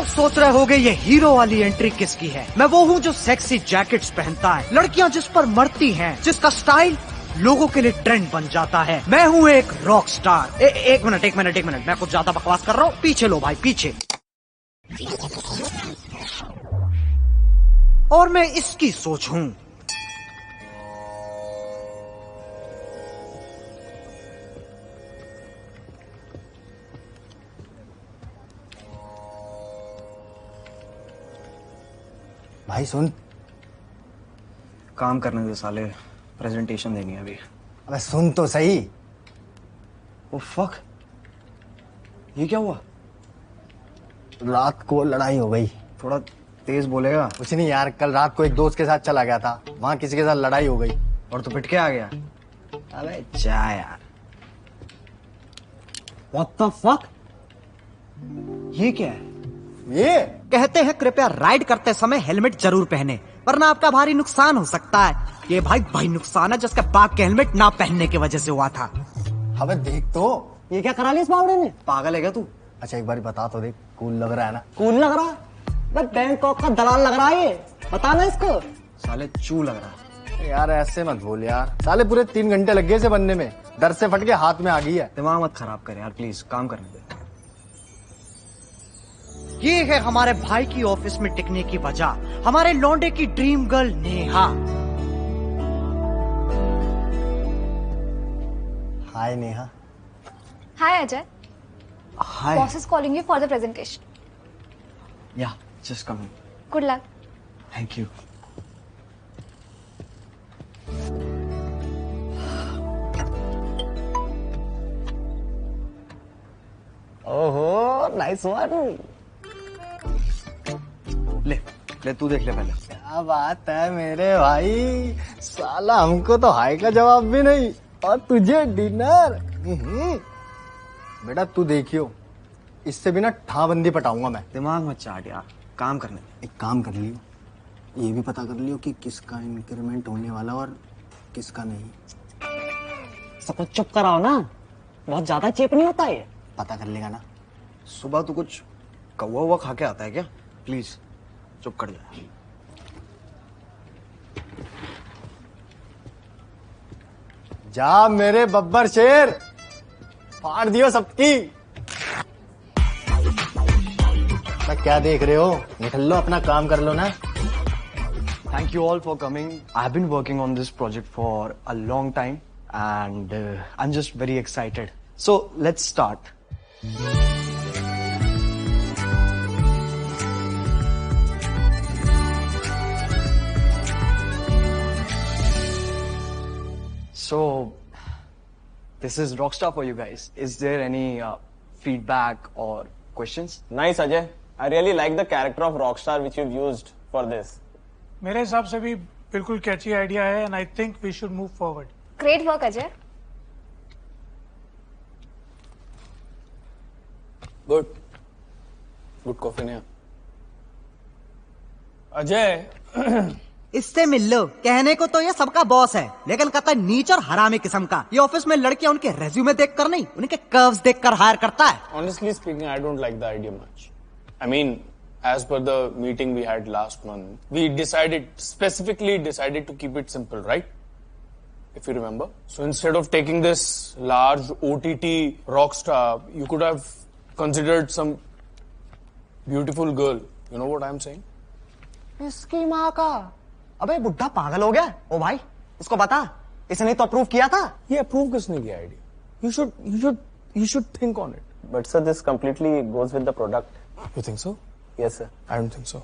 लोग सोच रहे होंगे ये हीरो वाली एंट्री किसकी है। मैं वो हूँ जो सेक्सी जैकेट्स पहनता है, लड़कियाँ जिस पर मरती हैं, जिसका स्टाइल लोगों के लिए ट्रेंड बन जाता है। मैं हूँ एक रॉक स्टार। एक मिनट, मैं कुछ ज्यादा बकवास कर रहा हूँ। पीछे लो भाई, पीछे। और मैं इसकी सोच हूँ। भाई सुन, काम करने दे साले, प्रेजेंटेशन देनी है अभी। अबे सुन तो सही। ओ फक, ये क्या हुआ? रात को लड़ाई हो गई। थोड़ा तेज बोलेगा। कुछ नहीं यार, कल रात को एक दोस्त के साथ चला गया था, वहां किसी के साथ लड़ाई हो गई। और तू पिट के आ गया? अबे जा यार। What the fuck? ये क्या है? ये कहते हैं कृपया राइड करते समय हेलमेट जरूर पहने, वरना आपका भारी नुकसान हो सकता है। ये भाई नुकसान है जिसका बाग के हेलमेट ना पहनने की वजह से हुआ था। अबे देख तो, ये क्या करा ली इस बावड़े ने? पागल है क्या तू? अच्छा एक बार बता तो देख, कूल लग रहा है ना? कूल लग रहा? बैंकॉक का दलाल लग रहा है ये, बताना इसको। साले चू लग रहा है। यार ऐसे मत बोल यार, साले पूरे 3 घंटे लग गए इसे बनने में, डर से फट के हाथ में आ गई है। दिमाग मत खराब कर यार प्लीज, काम करने दे। ये है हमारे भाई की ऑफिस में टिकने की वजह, हमारे लौंडे की dream girl Neha. Hi Neha. Hi Ajay. Hi. Boss is calling you for the presentation. या just come. Good luck. Thank you. ओहो नाइस वन। ले ले तू देख ले पहले। क्या बात है मेरे भाई, साला हमको तो हाय का जवाब भी नहीं और तुझे डिनर। बेटा तू देखियो, इससे भी ना ठाबंदी पटाऊंगा मैं। दिमाग मत चाट यार, काम करने दे। एक काम कर लियो, ये भी पता कर लियो कि किसका इंक्रीमेंट होने वाला और किसका नहीं। सबको चुप कराओ ना, बहुत ज्यादा चेप नहीं होता ये। पता कर लेगा ना। सुबह तू कुछ कौवा हुआ खा के आता है क्या? प्लीज चुप कर जा। जा मेरे बब्बर शेर, फाड़ दियो सबकी। क्या देख रहे हो, निकल लो, अपना काम कर लो ना। Thank you all for coming. I've been working on this project for a long time and I'm just very excited. So let's start. So this is Rockstar for you guys. Is there any feedback or questions? Nice, Ajay. I really like the character of Rockstar which you've used for this. मेरे हिसाब से भी बिल्कुल catchy idea है and I think we should move forward. Great work Ajay. Good. Good coffee ने। अजय इससे मिल लो। कहने को तो ये सबका बॉस है, लेकिन कहता है नीच और हरामी किस्म का। ये ऑफिस में लड़कियां उनके रेज्यूमे देखकर नहीं, उनके कर्व्स देखकर हायर करता है। honestly speaking, I don't like the idea much. I mean, as per the meeting we had last month, we specifically decided to keep it simple, right? If you remember. So instead of taking this large OTT Rockstar, you could have considered some beautiful girl. You know what I'm saying? इसकी माँ का, अबे बुढ़ा पागल हो गया। ओ भाई इसको बता, इसने तो अप्रूव किया था। ये अप्रूव किसने किया idea? You should think on it. But sir, this completely goes with the product. You think so? Yes, sir. I don't think so.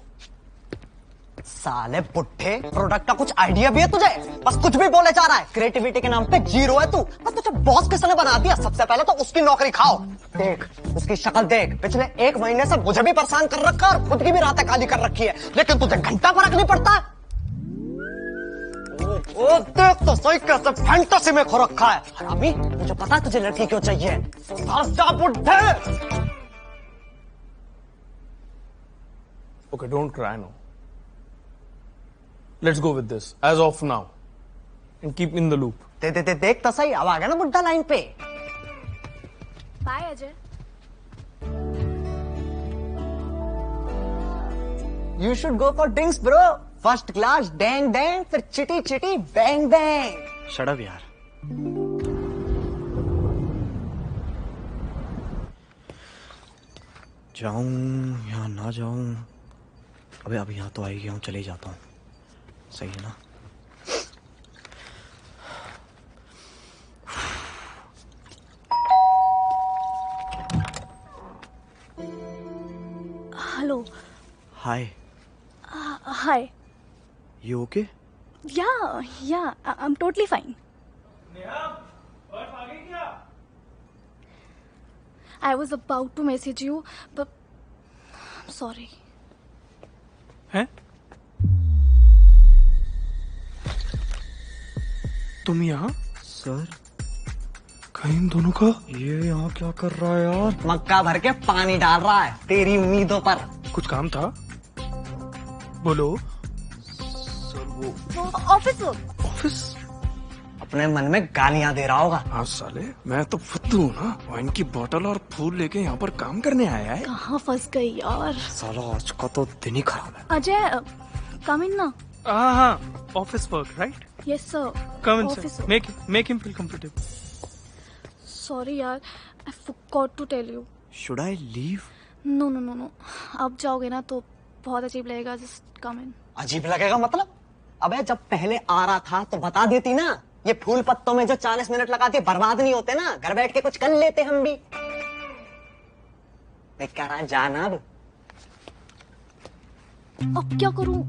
साले बुढ़े, प्रोडक्ट का कुछ आइडिया भी है तुझे? बस कुछ भी बोले जा रहा है। क्रिएटिविटी के नाम पे जीरो है तू। बस तुझे बॉस किसने बना दिया? सबसे पहले तो उसकी नौकरी खाओ। देख उसकी शक्ल देख, पिछले 1 महीने से मुझे भी परेशान कर रखा है और खुद की भी रातें काली कर रखी है, लेकिन तुझे घंटा फर्क नहीं पड़ता। ओ देख तो सही कैसे फैंटेसी में खो रखा है। हरामी, मुझे पता है तुझे लड़की क्यों चाहिए। जा बुढ़े। Okay, don't cry now. Let's go with this as of now and keep in the loop. देख तो सही, अब आ गया ना बुढ़ा लाइन पे। Bye Ajay. You should go for drinks, bro. First class, dang dang, फिर चिटी चिटी, bang bang. Shut up यार. जाऊं या ना जाऊं. अबे अब यहाँ तो आई गया हूँ, चले जाता हूँ. सही है ना? Hello. Hi. Hi. You okay? Yeah, I'm totally fine. I was about to message you, but I'm sorry. हैं? तुम यहाँ? सर कहीं इन दोनों का? ये यहाँ क्या कर रहा है यार? मक्का भर के पानी डाल रहा है तेरी उम्मीदों पर. कुछ काम था? बोलो. Office work. ऑफिस? अपने मन में गालियां दे रहा होगा. हाँ साले, मैं तो फुद्दू हूँ ना. वाइन की बोतल और फूल लेके यहाँ पर काम करने आया है. कहाँ फंस गई यार. साला आज का तो दिन ही खराब है. अजय, कम इन ना. हाँ, office work, right? Yes sir. Come in, Office sir. work. Make him feel comfortable. Sorry यार, I forgot to tell you. Should I leave? No. अब जाओगे ना तो बहुत अजीब लगेगा. Just come in. अजीब लगेगा मतलब? अबे जब पहले आ रहा था तो बता देती ना. ये फूल पत्तों में जो 40 मिनट लगाते बर्बाद नहीं होते ना. घर बैठ के कुछ कर लेते हम भी. मैं कह रहा जाना अब. अब क्या करूं?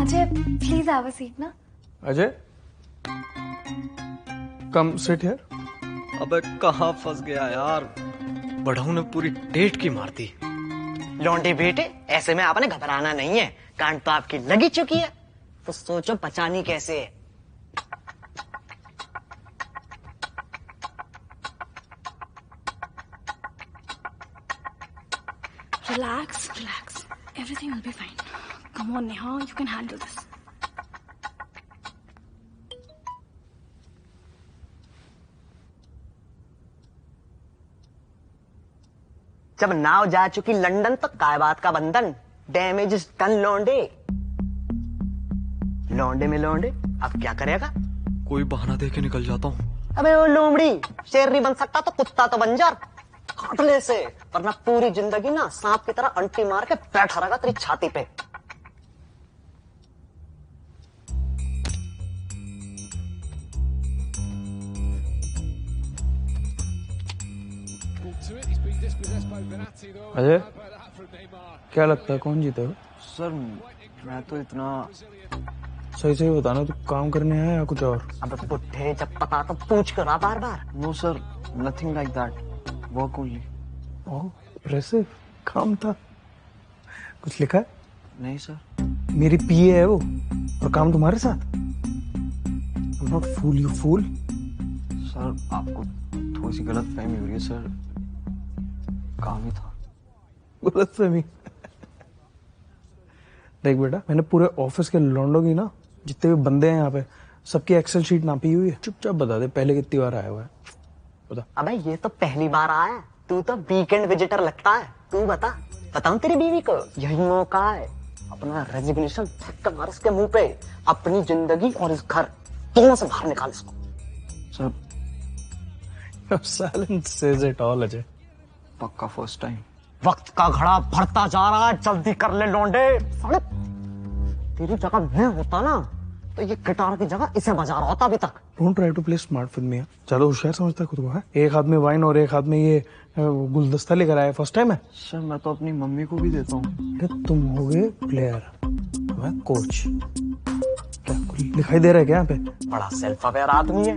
Ajay please have a seat ना. Ajay, come sit here. अबे कहाँ फंस गया यार? बढ़ाऊ ने पूरी डेट की मार दी. लौंडे बेटे, ऐसे में आपने घबराना नहीं है. कांड तो आपकी लगी चुकी है, तो सोचो बचानी कैसे है. Relax. Everything will be fine. Come on, Neha, you can handle this. जब नाव जा चुकी लंदन तो काय बात का बंधन. डैमेज इज डन लौंडे. लौंडे में लौंडे, अब क्या करेगा? कोई बहाना दे के निकल जाता हूँ. अबे वो लोमड़ी, शेर नहीं बन सकता तो कुत्ता तो बन जा. काटले से, वरना पूरी जिंदगी ना सांप की तरह अंटी मार के बैठा रहेगा तेरी छाती पे. अजय, क्या लगता है कौन जीतेगा? सर मैं तो इतना. सही बताना, तू काम करने आया या कुछ और? अब पुट्ठे जब पता तो पूछ कर रहा बार बार. No sir, nothing like that. Work only. Oh, impressive. काम था. कुछ लिखा है? नहीं सर. मेरी पीए है वो, और काम तुम्हारे साथ. I'm not fool, you fool. Sir आपको थोड़ी सी गलत फहमी हो रही है सर. काम ही था. गलतफहमी. देख बेटा, मैंने पूरे ऑफिस के लौंडों की ना, जितने भी बंदे हैं यहाँ पे, सबकी एक्सेल शीट नापी हुई है. चुपचाप बता दे पहले कितनी बार आया हुआ है. बता. अबे ये तो पहली बार आया है. तू तो वीकेंड विजिटर लगता है. तू बता. बताऊं तेरी बीवी को, यही मौका है. अपना रेजिग्नेशन फेंक कर मार इसके मुंह पे. अपनी जिंदगी और इस घर दोनों से बाहर निकाल इसको. Sir Silence says it all, Ajay. पक्का फर्स्ट टाइम. वक्त का घड़ा भरता जा रहा है. जल्दी कर ले लौंडे. साले तेरी जगह मैं होता ना तो ये गिटार की जगह इसे बजा रहा होता अभी तक. Don't try to play smart with me. ज्यादा होशियार समझता है खुद को है. एक हाथ में वाइन और एक हाथ में ये गुलदस्ता लेकर आया. फर्स्ट टाइम है. सर मैं तो अपनी मम्मी को भी देता हूँ. अरे तुम होगे प्लेयर, मैं कोच. क्या कुछ दिखाई दे रहा है क्या यहाँ पे? बड़ा सेल्फ अवेयर आदमी है.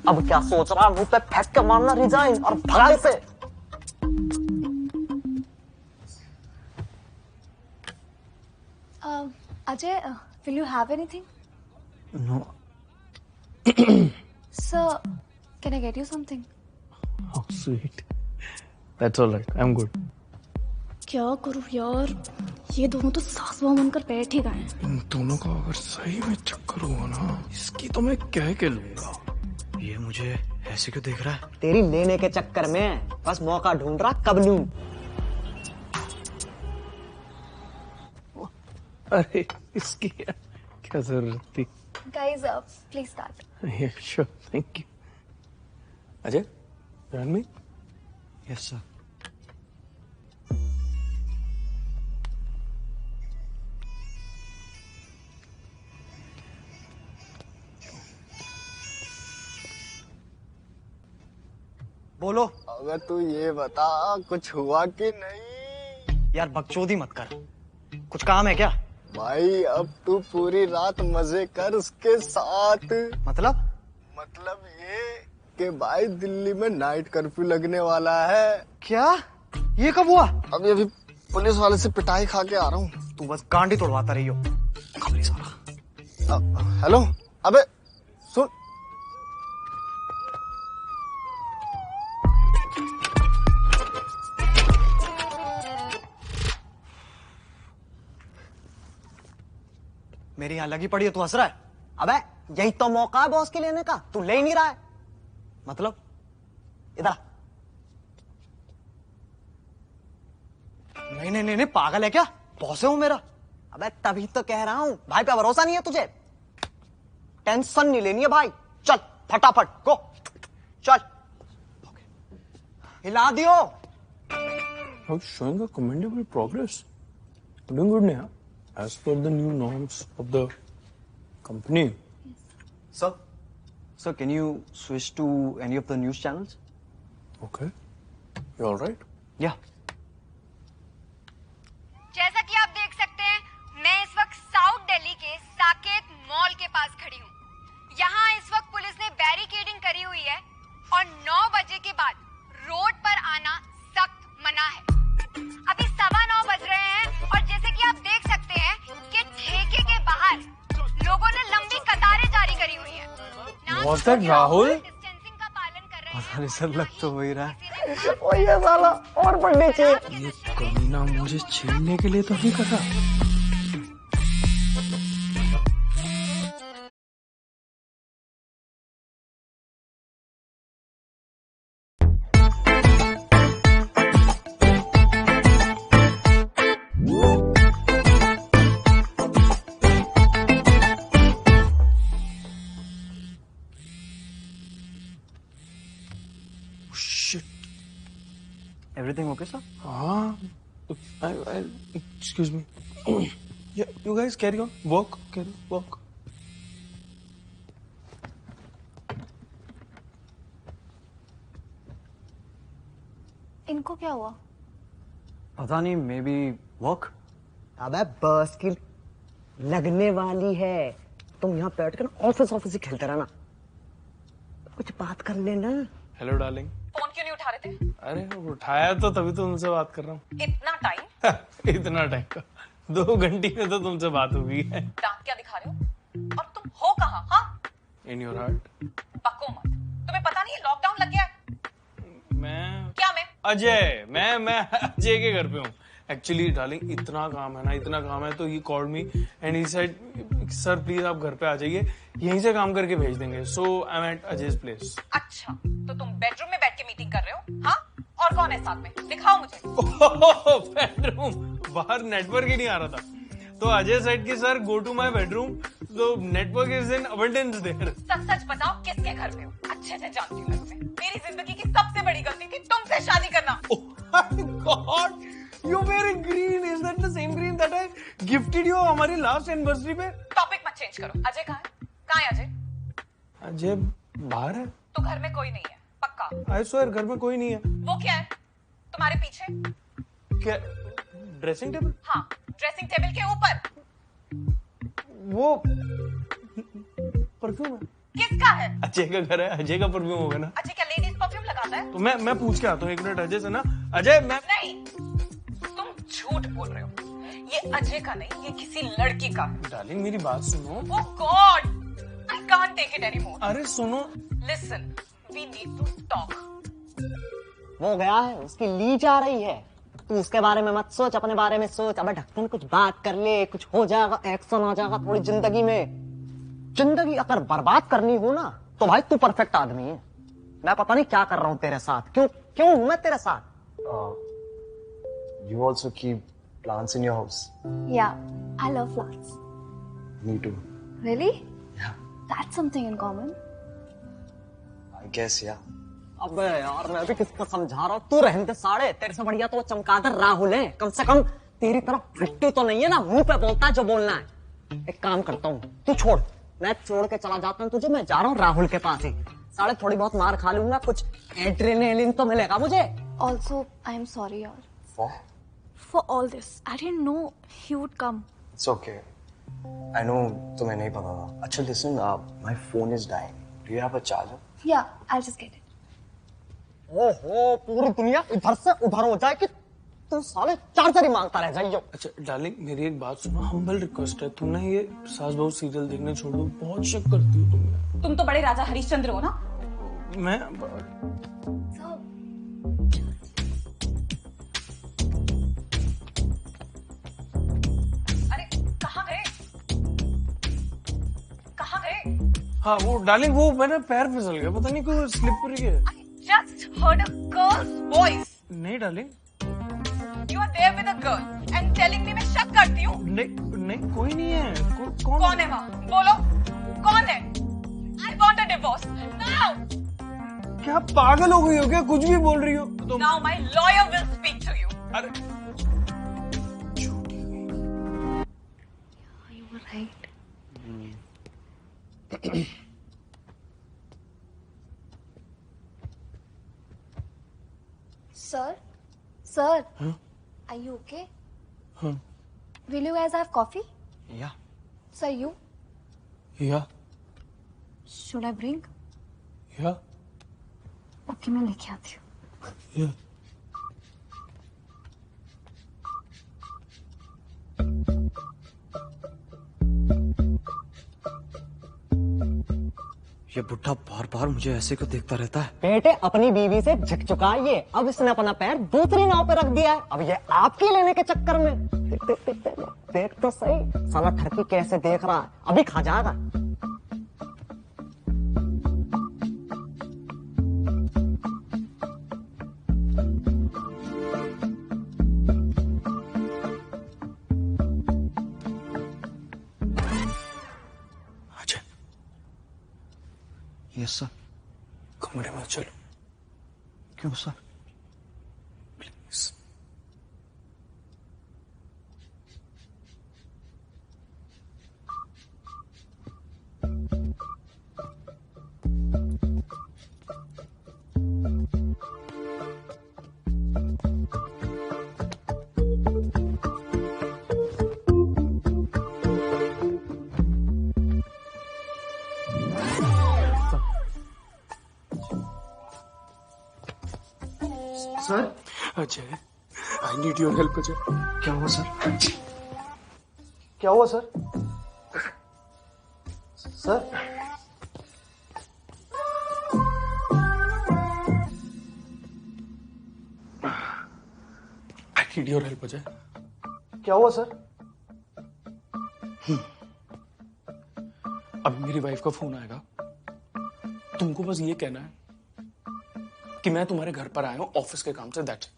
अब क्या सोच रहा है? मुंह पे फेंक के मारना रिजाइन और भगा इसे. Ajay, will you have anything? No. Sir, can I get you something? How sweet. That's all right. I'm good. क्या करूं यार, ये दोनों तो सास बहू बनकर बैठ ही गए हैं. इन दोनों का अगर सही में चक्कर हुआ ना, इसकी तो मैं कह के लूंगा. ये मुझे ऐसे क्यों देख रहा है? तेरी लेने के चक्कर में बस मौका ढूंढ रहा कब लूं। अरे इसकी क्या जरूरत थी? Guys, please start. Yeah, sure. Thank you. Ajay, Join me? Yes, sir. बोलो। अबे तू ये बता कुछ हुआ कि नहीं? यार बकचोदी मत कर, कुछ काम है क्या? भाई अब तू पूरी रात मजे कर उसके साथ। मतलब ये कि भाई दिल्ली में नाइट कर्फ्यू लगने वाला है। क्या? ये कब हुआ? अभी पुलिस वाले से पिटाई खा के आ रहा हूँ। तू बस गांडी तोड़वाता रही हो। खबरी सारा। हेलो, अबे सुन। मेरी यहाँ लगी पड़ी है, तू हंस रहा है? अबे यही तो मौका है बॉस के लेने का, तू ले ही नहीं रहा है। मतलब इधर आ। नहीं, पागल है क्या? बॉस हूं मेरा। अबे तभी तो कह रहा हूं, भाई पे भरोसा नहीं है तुझे? टेंशन नहीं लेनी है भाई, चल फटाफट गो, चल हिला दियो। How showing a commendable progress. Doing good, Neha. As per the new norms of the company. Sir, can you switch to any of the news channels? Okay. You all right? Yeah. जैसा कि आप देख सकते हैं, मैं इस वक्त south Delhi के साकेत मॉल के पास खड़ी हूँ। यहाँ इस वक्त पुलिस ने बैरिकेडिंग करी हुई है और 9 बजे के बाद रोड पर आना सख्त मना है। अभी 9:15 बज रहे हैं और जैसे कि आप देख सकते हैं कि ठेके के बाहर लोगों ने लंबी कतारें जारी करी हुई है। Was that Rahul? डिस्टेंसिंग का पालन कर रहे हैं। पता नहीं सर, लग तो वही रहा है। ओ ये साला और पढ़ने चाहिए। ये कमीना मुझे छेड़ने के लिए तो नहीं कर रहा। Everything okay, sir? Excuse me. Yeah, you guys carry on. Walk. इनको क्या हुआ? पता नहीं, मे बी वर्क। अबे बस की लगने वाली है, तुम यहाँ बैठ कर ऑफिस ही खेलते रहना, कुछ बात कर लेना। Hello darling. फोन क्यों नहीं उठा रहे थे? अरे उठाया तो तभी तो तुमसे बात कर रहा हूँ। इतना टाइम? इतना टाइम का 2 घंटे में तो तुमसे बात हो गई है। दांत क्या दिखा रहे हो? और तुम हो कहाँ? हाँ? In your heart. बको मत। तुम्हें पता नहीं है लॉकडाउन लग गया है? मैं क्या मैं अजय के घर पे हूँ। एक्चुअली डार्लिंग इतना काम है तो he called me and he said sir please आप घर पे आ जाइए, यहीं से काम करके भेज देंगे। सो आई एम एट अजय's प्लेस। अच्छा, तो तुम बेडरूम में बैठ के मीटिंग कर रहे हो? हाँ? और कौन है साथ में? दिखाओ मुझे। बेडरूम, बाहर नेटवर्क ही नहीं आ रहा था, तो अजय सेड कि sir go to my bedroom, तो network is in abundance there. सच बताओ किसके घर पे हो? अच्छे से जानती हूँ मैं तुम्हें। मेरी जिंदगी की सबसे बड़ी गलती थी तुमसे शादी करना। God, you wearing green, is that the same green that I gifted you हमारी लास्ट एनिवर्सरी पे? टॉपिक मत चेंज करो। अजय कहाँ है? कहाँ है अजय? अजय बाहर है। तो घर में कोई नहीं है? पक्का? आई स्वेयर घर में कोई नहीं है। वो क्या है तुम्हारे पीछे? क्या? Dressing table? हाँ, ड्रेसिंग टेबल के ऊपर। वो परफ्यूम है। किसका है? अजय का घर है, अजय का परफ्यूम होगा ना। अजय क्या लेडीज परफ्यूम लगाता है? तो मैं पूछ के आता हूँ, 1 मिनट अजय से ना। अजय मैं नहीं, तुम झूठ बोल रहे हो। ये अजय का नहीं, ये किसी लड़की का है। डार्लिंग मेरी बात सुनो। Oh God, I can't take it anymore. अरे सुनो। Listen, we need to talk. वो गया है, उसकी लीच आ रही है, तू उसके बारे में मत सोच, अपने बारे में सोच। अबे ढक्कन कुछ बात कर ले, कुछ हो जाएगा, एक्शन आ जाएगा थोड़ी जिंदगी में। जिंदगी अगर बर्बाद करनी हो ना तो भाई तू परफेक्ट आदमी है। मैं पता नहीं क्या कर रहा हूँ तेरे साथ। क्यों क्यों हूं मैं तेरे साथ? You also keep plants in your house? Yeah, I love flowers. Me too. Really? Yeah. That's something in common. I guess, yeah. अबे यार मैं भी किसको समझा रहा हूँ, तू रहने दे साड़े। तेरे से बढ़िया तो वो चमगादड़ राहुल है, कम से कम तेरी तरफ फिट्टू तो नहीं है ना, मुंह पे बोलता है जो बोलना है। एक काम करता हूँ, तू छोड़, मैं छोड़ के चला जाता हूँ तुझे, मैं जा रहा हूँ राहुल के पास ही। साले थोड़ी बहुत मार खा लूंगा, कुछ एड्रेनालिन तो मिलेगा मुझे। Also, I am sorry, yaar. For? For all this, I didn't know he would come. It's okay. I know तुम्हें नहीं पता था। अच्छा listen, my phone is dying. Do you have a charger? Yeah, I'll just get it. ओहो, पूरी दुनिया इधर से उधर हो जाए कि तुम साले चार्जर ही मांगता रह जाइयो। अच्छा डार्लिंग, मेरी एक बात सुनो, हम्बल रिक्वेस्ट है, तुम ना ये सास बहू सीरियल देखने छोड़ दो, बहुत शक करती हो तुम। तुम तो बड़े राजा हरिश्चंद्र हो ना। मैं अरे कहाँ गए? कहाँ गए? हाँ वो डार्लिंग, वो मेरा पैर फिसल गया, पता नहीं क्यों स्लिपरी है। I just heard a girl's voice. नहीं darling, You are there with a girl and telling me मैं शक करती हूँ। नहीं कोई नहीं है। कौन कौन है वहाँ? बोलो, कौन है? I want a divorce now. क्या पागल हो गई हो क्या, कुछ भी बोल रही हो तुम? Now my lawyer will speak to you. अरे You were right. Sir, are you okay? Will you guys have coffee? Yeah. Sir, you? या Should I bring? Okay, मैं लेके आती हूँ। ये बुढ़ा बार बार मुझे ऐसे क्यों देखता रहता है? बेटे अपनी बीवी से झिक चुका है ये, अब इसने अपना पैर दूसरी नाव पे रख दिया है, अब ये आपकी लेने के चक्कर में। देख तो सही साला ठरकी कैसे देख रहा है, अभी खा जाएगा। Yes sir. कमरे में चलो। क्यों sir? Please. Sir Ajay, I need your help Ajay. क्या हुआ सर? क्या हुआ sir? Sir I need your help Ajay. क्या हुआ सर? अब मेरी वाइफ का फोन आएगा, तुमको बस ये कहना है कि मैं तुम्हारे घर पर आया हूं ऑफिस के काम से, दैट्स इट।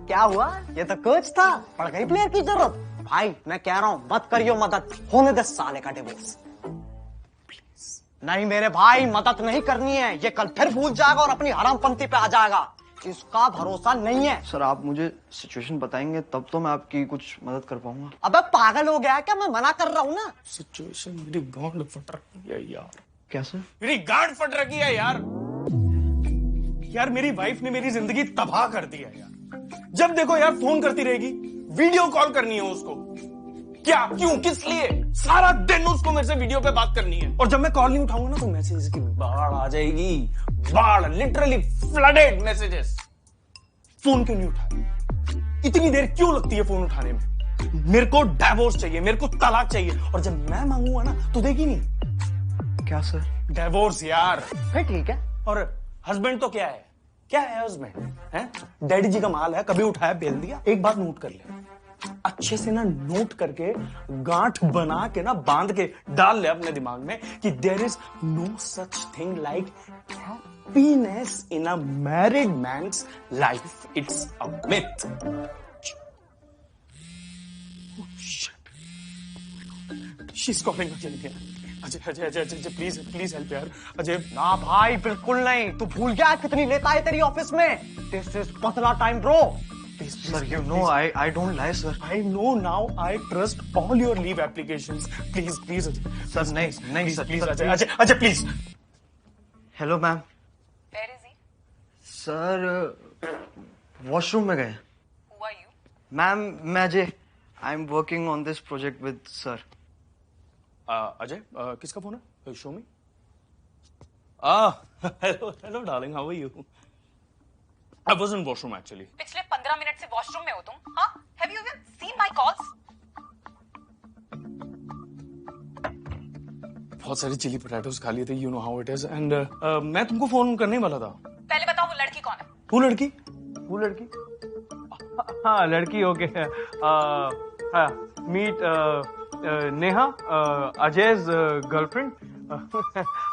क्या हुआ, ये तो कोच था, पड़ गई प्लेयर की जरूरत। भाई मैं कह रहा हूँ मत करियो मदद, होने दे साले का डिवोर्स प्लीज। नहीं मेरे भाई, मदद नहीं करनी है, ये कल फिर भूल जाएगा और अपनी हरामपंथी पे आ जाएगा, इसका भरोसा नहीं है। सर आप मुझे सिचुएशन बताएंगे तब तो मैं आपकी कुछ मदद कर पाऊंगा। अबे पागल हो गया है क्या, मैं मना कर रहा हूँ ना। सिचुएशन मेरी गांड फट रही है यार। क्या सर? मेरी गांड फट रही है यार मेरी वाइफ ने मेरी जिंदगी तबाह कर दी है यार। जब देखो यार फोन करती रहेगी, वीडियो कॉल करनी है उसको, क्या क्यों किस लिए, सारा दिन उसको मेरे से वीडियो पे बात करनी है, और जब मैं कॉल नहीं उठाऊंगा ना तो मैसेज की बाढ़ आ जाएगी, बाढ़, लिटरली फ्लडेड मैसेजेस। फोन क्यों नहीं उठाया, इतनी देर क्यों लगती है फोन उठाने में? मेरे को डिवोर्स चाहिए, मेरे को तलाक चाहिए, और जब मैं मांगूंगा ना तो देगी नहीं। क्या सर? डिवोर्स यार। फिर ठीक है। और हस्बैंड तो क्या है, क्या है हस्बैंड? है डैडी जी का माल है, कभी उठाया बेल दिया। एक बात नोट कर ले, अच्छे से ना नोट करके गांठ बना के ना बांध के डाल ले अपने दिमाग में कि there is no such thing like happiness in a married man's life, it's a myth. Oh shit. She's calling again here. Ajay please help यार अजय। ना भाई बिल्कुल नहीं, तू भूल गया कितनी लेता है तेरी ऑफिस में। दिस इज पतला time bro. Sir, you know I don't lie, sir. I know now. I trust all your leave applications. Please, Ajay. Sir, नहीं, sir. Please, Sir, Ajay, please. Hello, ma'am. Where is he? Sir, washroom में गए। Who are you? Ma'am, मैं Ajay. I'm working on this project with sir. Ajay, किसका phone है? Show me. Hello, darling. How are you? I was in washroom actually. पिछले 15 minute से washroom में हो तुम? हाँ? Have you even seen my calls? बहुत सारी चिली पोटैटोस खा लिए थे, you know how it is, and मैं तुमको फोन करने वाला था। पहले बताओ वो लड़की कौन है? वो लड़की? हाँ लड़की ओके। हाँ meet Neha Ajay's girlfriend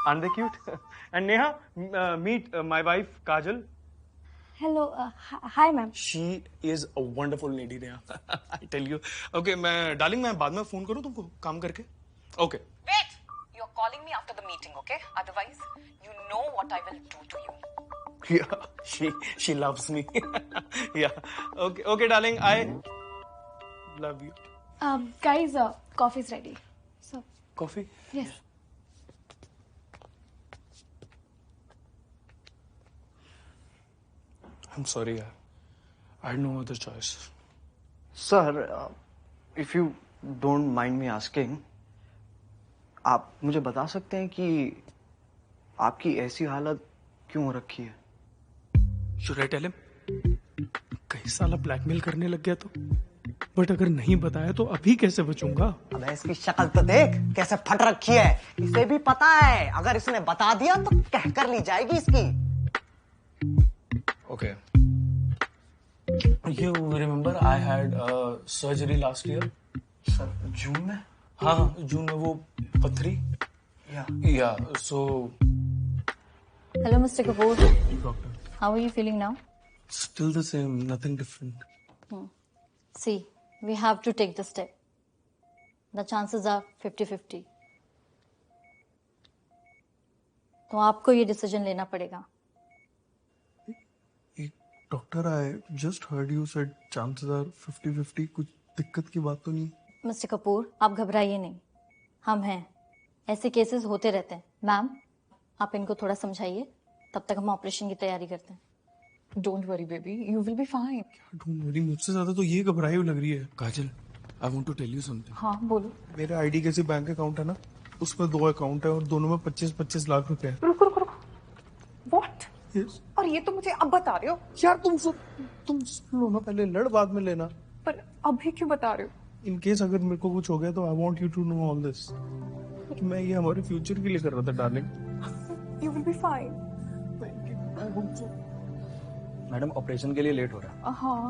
aren't they cute? And Neha, meet my wife Kajal. Hello, hi ma'am. She is a wonderful lady, Neha. I tell you. Okay, darling, मैं बाद में फोन करूँ तुमको काम करके? Okay. Wait! You're calling me after the meeting, okay? Otherwise, you know what I will do to you. Yeah, she loves me. Yeah. Okay, darling, I love you. Guys, coffee's ready. So, Coffee? yes. I'm sorry, yaar. I had no other choice. Sir, if you don't mind me asking, आप मुझे बता सकते हैं कि आपकी ऐसी हालत क्यों हो रखी है? Should I tell him? कई साला ब्लैकमेल करने लग गया तो, बट अगर नहीं बताया तो अभी कैसे बचूंगा? अबे इसकी शक्ल तो देख कैसे फट रखी है। इसे भी पता है अगर इसने बता दिया तो कह कर ली जाएगी इसकी। Okay. You remember I had surgery last year? Sir, जून में? हाँ, जून में वो पथरी। Yeah. So. Hello, Mr. Kapoor. Doctor. How are you feeling now? Still the same, nothing different. See, we have to take the step. The chances are 50-50. तो आपको ये decision लेना पड़ेगा। Doctor, I just heard you said chances are 50-50. कुछ दिक्कत की बात तो नहीं? मिस्टर कपूर, आप घबराइए नहीं, हम हैं। ऐसे केसेस होते रहते हैं। मैम, आप इनको थोड़ा समझाइए, तब तक हम ऑपरेशन की तैयारी करते हैं। Don't worry, baby. You will be fine. Don't worry, मुझसे ज्यादा तो ये घबराई हुई लग रही है। काजल, I want to tell you something. हाँ, बोलो। मेरे आईडी कैसे बैंक अकाउंट है ना, उसमें 2 अकाउंट है और दोनों में 25-25 लाख रुपए है। रुको। What? Yes. और ये तो मुझे अब बता रहे हो? यार तुम सुन लो ना, पहले लड़ बाद में लेना। पर अभी क्यों बता रहे हो? इन केस अगर मेरे को कुछ हो गया तो I want you to know all this. मैं ये हमारे फ्यूचर के लिए कर रहा था darling. You will be fine. Madam operation के लिए लेट हो रहा है। हाँ।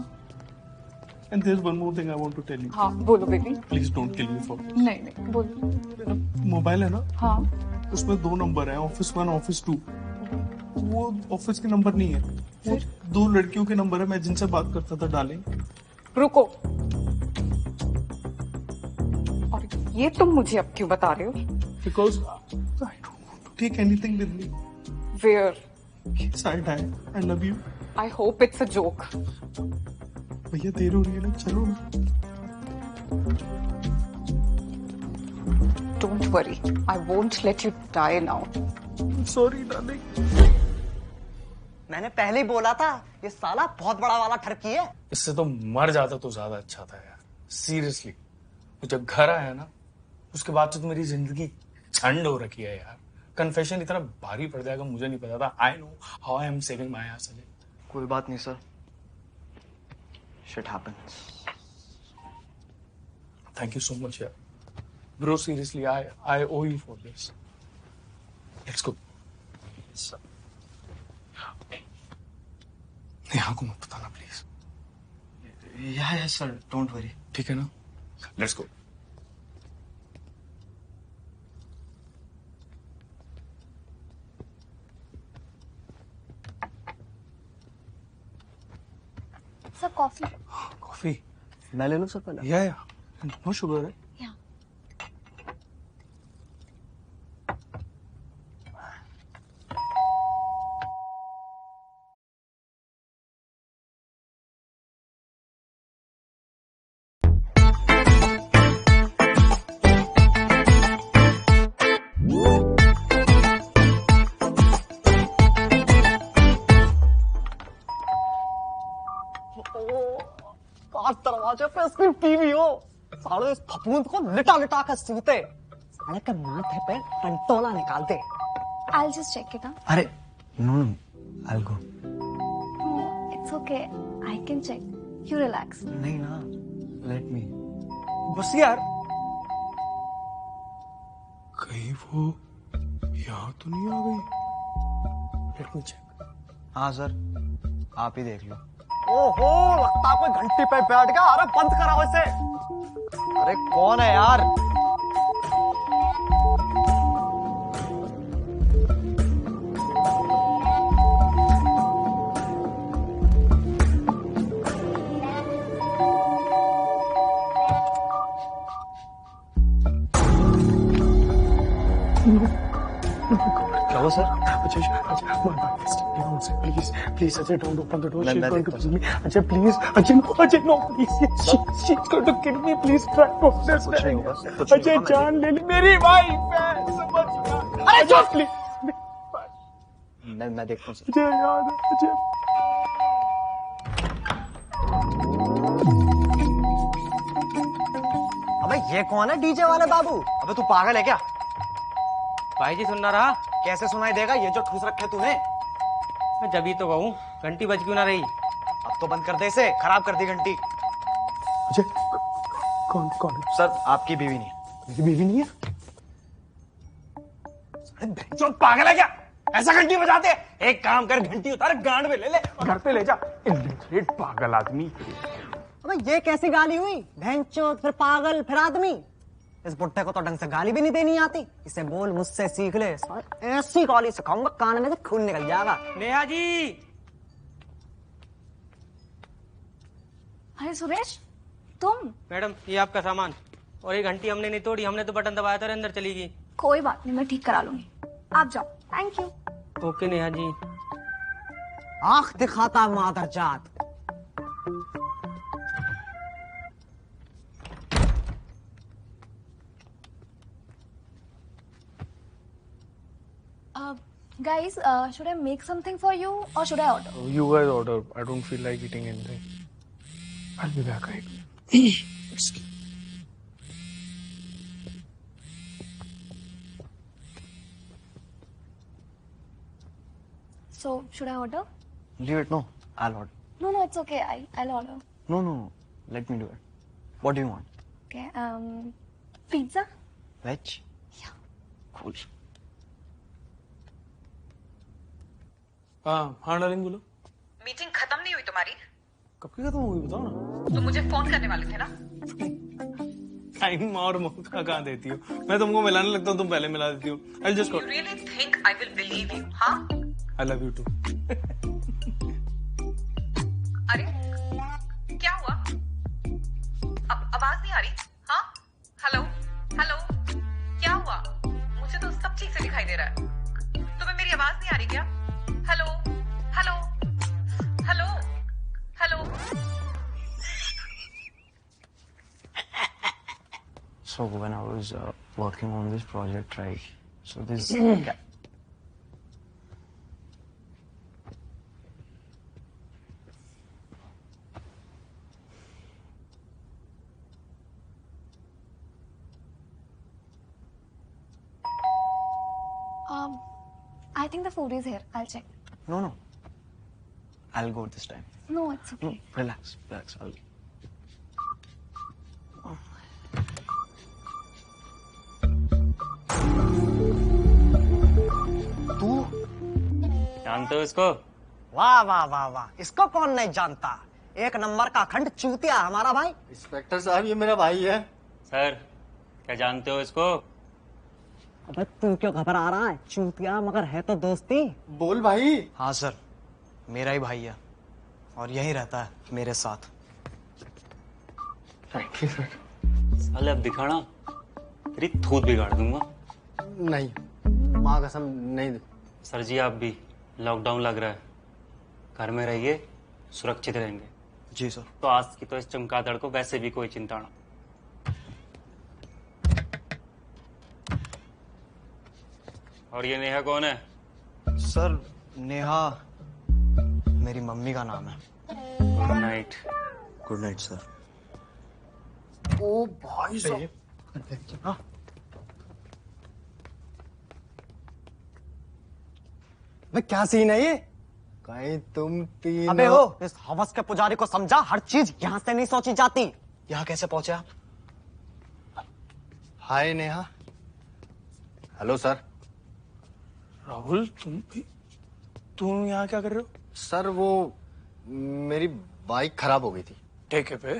And there's one more thing I want to tell you. हाँ, बोलो baby. Please don't kill me for. नहीं, बोलो। मेरा मोबाइल है ना, हाँ। उसमें 2 नंबर है, ऑफिस 1, ऑफिस 2। वो ऑफिस के नंबर नहीं है, वो 2 लड़कियों के नंबर है मैं जिनसे बात करता था डार्लिंग। रुको। और ये तुम मुझे अब क्यों बता रहे हो? Because I don't want to take anything with me. Where? Yes, I die. I love you. I hope it's a joke. भैया देर हो रही है ना, चलो ना। Don't worry. I won't let you die now. Sorry darling. मैंने पहले ही बोला था ये साला बहुत बड़ा वाला ठरकी है। इससे तो मर जाता तो ज्यादा अच्छा था यार, सीरियसली। जब घर आया ना, उसके बाद से तो मेरी जिंदगी झंड हो रखी है यार। कन्फेशन इतना भारी पड़ जाएगा मुझे नहीं पता था। I know how I am saving my ass. कोई बात नहीं sir, shit happens. Thank you so much यार bro, seriously I owe you for this. Let's go. Neha को मत बताना प्लीज। या सर, डोंट वरी। ठीक है ना, लेट्स गो। कॉफी। कॉफी मैं ले लूं सर पहले? या नो शुगर है। या काश दरवाजे पे इसकी टीवी हो, साले इस फफूंद को लिटा लिटा कर सूते, साले के माथे पे टंटोला निकाल दे। I'll just check it, huh? अरे no no, I'll go. No, it's okay. I can check. You relax. नहीं ना, let me. बस यार, कहीं वो यहाँ तो नहीं आ गई? Let me check. हाँ सर, आप ही देख लो। ओहो, लगता है कोई घंटी पे बैठ गया। अरे बंद कराओ इसे। अरे कौन है यार? क्या हुआ sir? Please please Ajay don't open the door, she is मैं गोइंग टू देखता kill me. Ajay please, Ajay no please, she is going to kill me, please try to कुछ नहीं होगा, कुछ नहीं अजय होगा, जान ले ली मेरी वाइफ है, समझ गया। अरे चुप प्लीज, मैं देखता हूँ सर। अजय यार, अजय अबे ये कौन है डीजे वाले बाबू? अबे तू पागल है क्या? भाई जी सुनना रहा? कैसे सुनाई देगा ये जो ठूस रखे तूने? मैं जब ही तो कहूँ, घंटी बज क्यों ना रही? अब तो बंद कर दे इसे, खराब कर दी घंटी। अजय कौन कौन? सर आपकी बीवी नहीं है। मेरी बीवी नहीं है? जो पागल है क्या? ऐसा घंटी बजाते हैं? एक काम कर, घंटी उतार गांड में ले ले, घर पे ले जा। इलिटरेट पागल आदमी। अबे ये कैसी गाली हुई? भैंचोद, फिर पागल, फिर आदमी। इस बुढ़े को तो ढंग से गाली भी नहीं देनी आती। इसे बोल, मुझसे सीख ले। ऐसी गाली सिखाऊंगा कान में से खून निकल जाएगा। नेहा जी। अरे सुरेश, तुम? मैडम ये आपका सामान, और ये घंटी हमने नहीं तोड़ी, हमने तो बटन दबाया था और अंदर चली गई। कोई बात नहीं, मैं ठीक करा लूंगी। आप जाओ। Thank you. Okay Neha ji. आंख दिखाता मादरजात। Guys, should I make something for you or should I order? You guys order. I don't feel like eating anything. I'll be back. So, should I order? Leave it. No, I'll order. No, it's okay. I'll order. No. Let me do it. What do you want? Okay. Pizza? Veg? Yeah. Cool. हाँ darling बोलो। Meeting खत्म नहीं हुई तुम्हारी? कब की खत्म हुई बताओ ना। तुम मुझे फोन करने वाले थे ना? टाइम और मौका कहाँ देती हो? मैं तुमको मिलाने लगता हूँ, तुम पहले मिला देती हो। I'll just go. You really think I will believe you? हाँ? I love you too. अरे क्या हुआ? आवाज नहीं आ रही? हाँ? हेलो हेलो, क्या हुआ? मुझे तो सब ठीक से दिखाई दे रहा है। तुम्हें मेरी आवाज नहीं आ रही क्या? Hello hello hello hello. So when I was working on this project, right? So this. I think the food is here. I'll check. No. I'll go this time. No, it's okay. No, relax. I'll. तू जानते हो इसको? वाह वाह वाह वाह, इसको कौन नहीं जानता? एक नंबर का खंड चूतिया हमारा भाई। इंस्पेक्टर साहब ये मेरा भाई है। सर क्या जानते हो इसको? अबे तू क्यों घबरा रहा है? चूतिया मगर है तो दोस्ती। बोल भाई। हाँ सर, मेरा ही भाई है और यही रहता है मेरे साथ। Thank you sir. साले अब दिखाना तेरी थूत बिगाड़ दूंगा। नहीं, माँ कसम नहीं। सर जी आप भी, लॉकडाउन लग रहा है, घर में रहिए, सुरक्षित रहेंगे। जी सर। तो आज की तो इस चमगादड़ को वैसे भी कोई चिंता ना। और ये नेहा कौन है? सर नेहा मेरी मम्मी का नाम है। Good night. Good night sir. ओ भाई साहब, हाँ? भाई क्या सीन है ये? कहीं तुम तीनों... अबे हो, इस हवस के पुजारी को समझा, हर चीज यहाँ से नहीं सोची जाती। यहाँ कैसे पहुंचे आप? Hi Neha. Hello sir. Rahul तुम यहाँ क्या कर रहे हो? सर वो मेरी बाइक खराब हो गई थी। ठेके पे?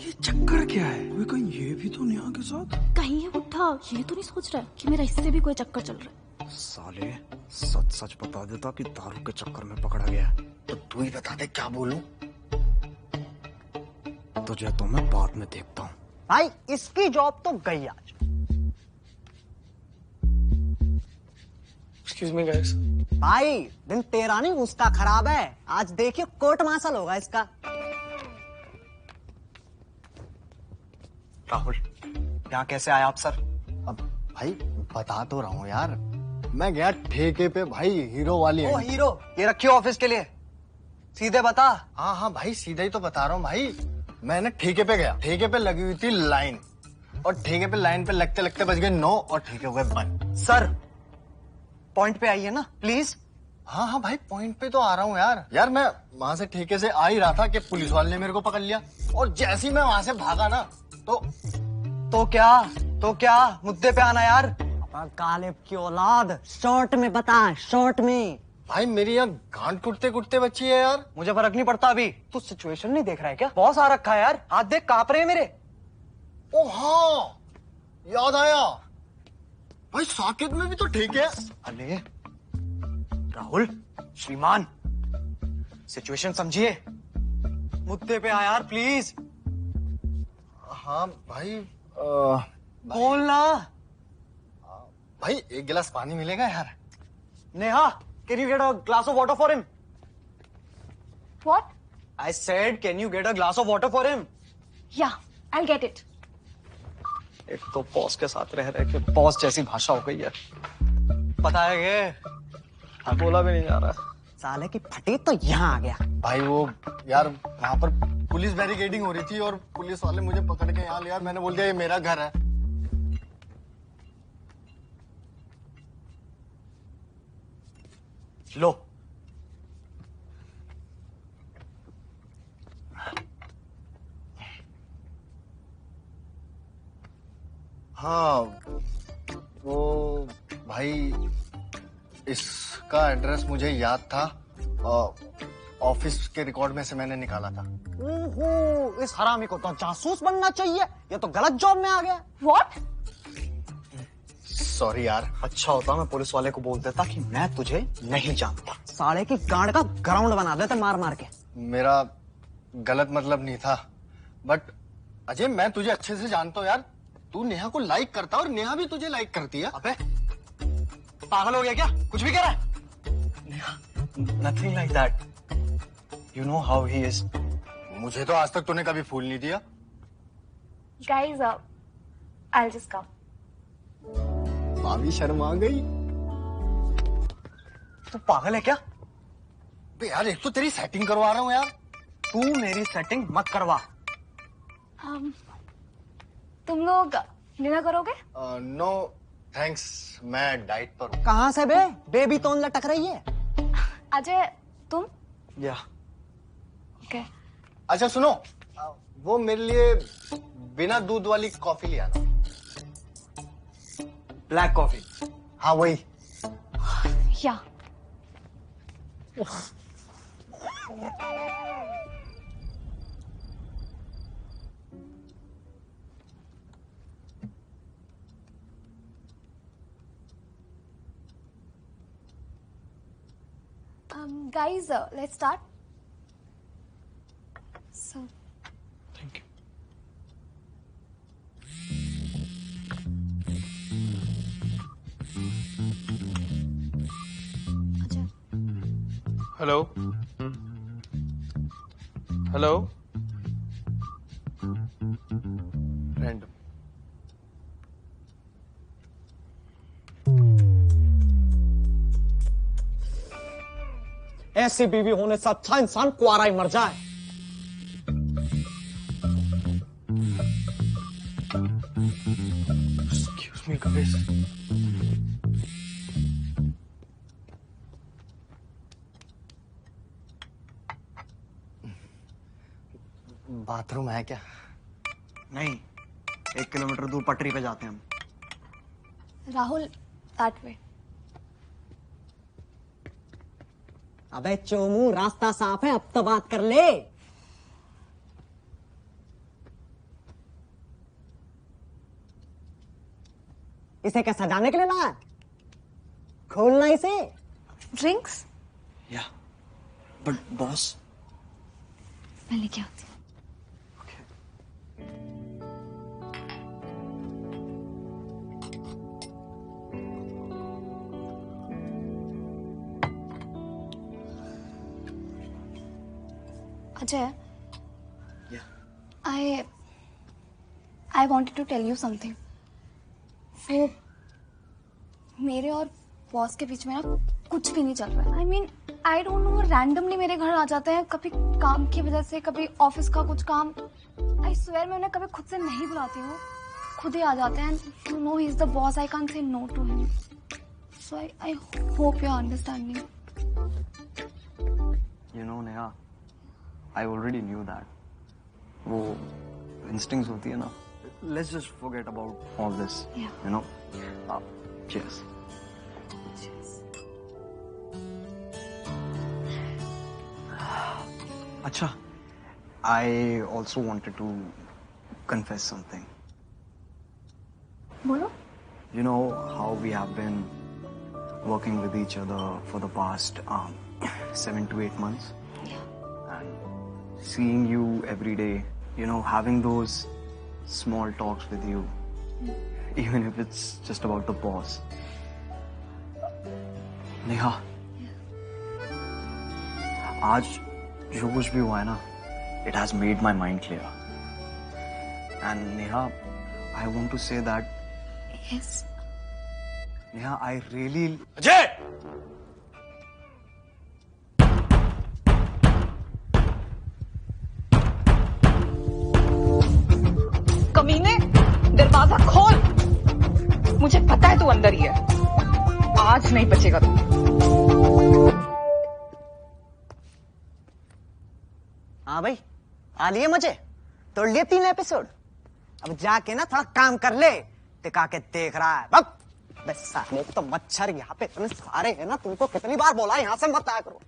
ये चक्कर क्या है? अबे कहीं ये भी तो नेहा के साथ? कहीं ये बुढ़ा ये तो नहीं सोच रहा है कि मेरा इससे भी कोई चक्कर चल रहा है। साले सच सच बता देता कि दारू के चक्कर में पकड़ा गया है, तो तू ही बता दे क्या बोलूं। तुझे तो मैं बाद में देखता हूँ। भाई इसकी जॉब तो गई आज। Excuse me guys. भाई दिन तेरा नहीं उसका खराब है। आज देखिए कोर्ट मार्शल होगा इसका। राहुल यहाँ कैसे आए आप सर? अब भाई बता तो रहा हूँ यार, मैं गया ठेके पे भाई, हीरो वाली ओ हीरो, ये रखियो ऑफिस के लिए, सीधे बता। हाँ हाँ भाई सीधा ही तो बता रहा हूँ भाई। मैंने ठेके पे गया, ठेके पे लगी हुई थी लाइन, और ठेके पे लाइन पे लगते लगते बज गए 9 और ठेके हो गए बंद। सर पॉइंट पे आइए ना प्लीज। हाँ हाँ भाई पॉइंट पे तो आ रहा हूँ यार। यार मैं वहां से ठेके से आ ही रहा था कि पुलिस वाले ने मेरे को पकड़ लिया, और जैसे ही मैं वहां से भागा ना तो क्या मुद्दे पे आना यार। गालिब की औलाद, शॉर्ट में बता, शॉर्ट में। भाई मेरी यहाँ गांड कुटते कुटते बच्ची है यार। मुझे फर्क नहीं पड़ता अभी। तू सिचुएशन नहीं देख रहा है क्या? बॉस आ रखा है यार, हाथ देख कांप रहे हैं मेरे। ओ हाँ याद आया भाई, साकेत में भी तो ठेके है। अरे राहुल श्रीमान, सिचुएशन समझिए, मुद्दे पे आ यार प्लीज। हाँ भाई बोलना। भाई एक गिलास पानी मिलेगा यार? Neha, can you get a glass of water for him? What? I said, can you get a glass of water for him? Yeah, I'll get it. एक तो बॉस के साथ रह रहे के बॉस जैसी भाषा हो गई है। पता है ये बोला भी नहीं जा रहा। साले की फटी तो यहाँ आ गया। भाई वो यार वहाँ पर पुलिस बैरिकेडिंग हो रही थी और पुलिस वाले मुझे पकड़ के यहाँ लिया। मैंने बोल दिया ये मेरा घर है। लो। हाँ वो भाई इसका एड्रेस मुझे याद था, ऑफिस के रिकॉर्ड में से मैंने निकाला था। ओहो, इस हरामी को तो जासूस बनना चाहिए, ये तो गलत जॉब में आ गया। What? सॉरी यार। अच्छा होता मैं पुलिस वाले को बोल देता कि मैं तुझे नहीं जानता। साले की गांड का ग्राउंड बना देते मार मार के। मेरा गलत मतलब नहीं था, बट अजय मैं तुझे अच्छे से जानता हूँ यार। तू नेहा को लाइक करता और नेहा भी तुझे लाइक करती है। अबे पागल हो गया क्या? कुछ भी कह रहा है? Neha, nothing like that. You know how he is. मुझे तो आज तक तूने कभी फूल नहीं दिया। Guys, I'll just come. भाभी शर्मा गई। तू पागल है क्या? बे यार एक तो तेरी सेटिंग करवा रहा हूँ यार। तू मेरी सेटिंग मत करवा। तुम लोग डिनर करोगे? नो थैंक्स, मैं डाइट पर हूँ। कहाँ से बे? बेबी तोन लटक रही है। अजय तुम? या ओके। अच्छा सुनो, वो मेरे लिए बिना दूध वाली कॉफी ले आना। Black coffee? हाँ वही। या Guys, let's start. So. Thank you. Hello. Hello. Random. ऐसी बीवी होने से अच्छा इंसान कुआरा ही मर जाए। Excuse me, guys. बाथरूम है क्या? नहीं, 1 किलोमीटर दूर पटरी पे जाते हैं हम। Rahul, that way. अबे चोमू, रास्ता साफ है, अब तो बात कर ले। इसे क्या सजाने के लिए लाया? खोलना इसे। Drinks? Yeah, but boss. मैं लेके आती हूँ। Ajay, Yeah. I wanted to tell you something. वो मेरे और बॉस के बीच में ना कुछ भी नहीं चल रहा है। I mean, I don't know, randomly मेरे घर आ जाते हैं, कभी काम की वजह से, कभी ऑफिस का कुछ काम। I swear मैं उन्हें कभी खुद से नहीं बुलाती हूँ, खुद ही आ जाते हैं। You know he is the boss, I can't say no to him. So I hope you understand me. You know, Neha, I already knew that. वो instincts होती है ना. Let's just forget about all this. Yeah. You know. Cheers. Cheers. Acha, I also wanted to confess something. बोलो. You know how we have been working with each other for the past 7 to 8 months? Yeah. And seeing you every day, you know, having those small talks with you, even if it's just about the boss. Neha, आज जो कुछ भी हुआ है ना, it has made my mind clear. And Neha, I want to say that. Yes. Neha, I really. Ajay! कमीने, दरवाजा खोल। मुझे पता है तू अंदर ही है। आज नहीं बचेगा तू। हाँ भाई, आ लिए मजे, तोड़ लिए 3 एपिसोड। अब जाके ना थोड़ा काम कर ले, टिका के देख रहा है। बस साले को तो मच्छर यहाँ पे इतने सारे हैं ना, तुमको कितनी बार बोला यहाँ से मत आया करो।